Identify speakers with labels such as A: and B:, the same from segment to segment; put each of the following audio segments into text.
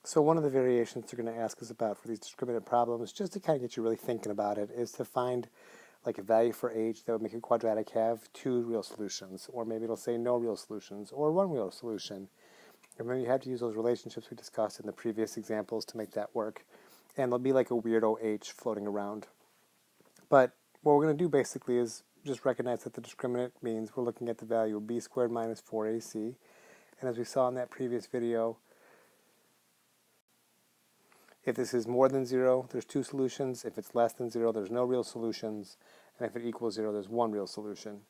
A: So one of the variations they're going to ask us about for these discriminant problems, just to kind of get you really thinking about it, is to find like a value for h that would make a quadratic have two real solutions, or maybe it'll say no real solutions, or one real solution. And then you have to use those relationships we discussed in the previous examples to make that work. And there'll be like a weirdo h floating around. But what we're going to do basically is just recognize that the discriminant means we're looking at the value of b squared minus 4ac. And as we saw in that previous video, if this is more than 0, there's two solutions. If it's less than 0, there's no real solutions. And if it equals 0, there's one real solution.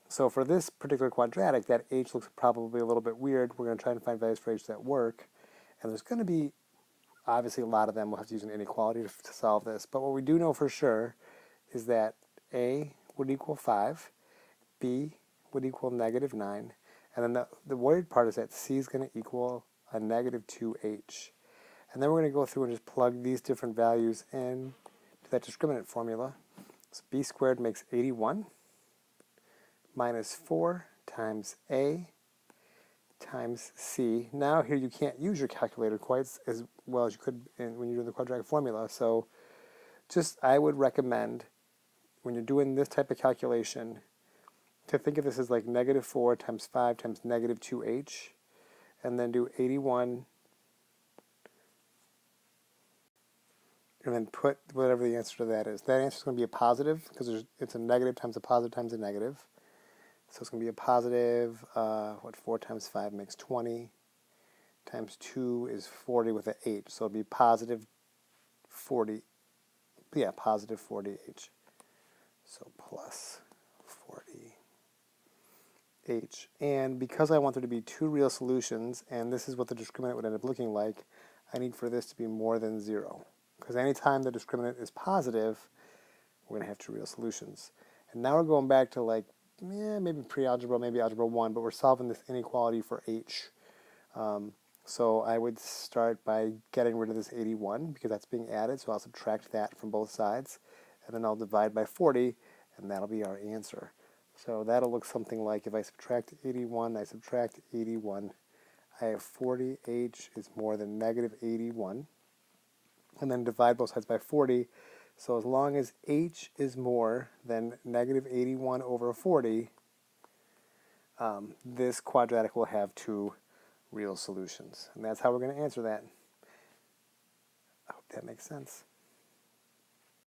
A: So for this particular quadratic, that h looks probably a little bit weird. We're going to try and find values for h that work. And there's going to be, obviously, a lot of them. We'll have to use an inequality to solve this. But what we do know for sure is that a would equal 5, b would equal negative 9, and then the weird part is that c is going to equal a negative 2h. And then we're going to go through and just plug these different values in to that discriminant formula. So b squared makes 81 minus 4 times a times c. Now here you can't use your calculator quite as well as you could when you're doing the quadratic formula. So just I would recommend when you're doing this type of calculation to think of this as like negative 4 times 5 times negative 2h, and then do 81 and then put whatever the answer to that is. That answer is going to be a positive because it's a negative times a positive times a negative. So it's going to be a positive, 4 times 5 makes 20, times 2 is 40 with an h. So it'll be positive 40, yeah, positive 40h. So plus 40h. And because I want there to be two real solutions, and this is what the discriminant would end up looking like, I need for this to be more than 0. Because anytime the discriminant is positive, we're going to have two real solutions. And now we're going back to like, maybe pre-algebra, maybe algebra 1, but we're solving this inequality for h. So I would start by getting rid of this 81 because that's being added, so I'll subtract that from both sides. And then I'll divide by 40, and that'll be our answer. So that'll look something like if I subtract 81, I subtract 81, I have 40h is more than negative 81. And then divide both sides by 40. So as long as h is more than negative 81 over 40, this quadratic will have two real solutions. And that's how we're going to answer that. I hope that makes sense.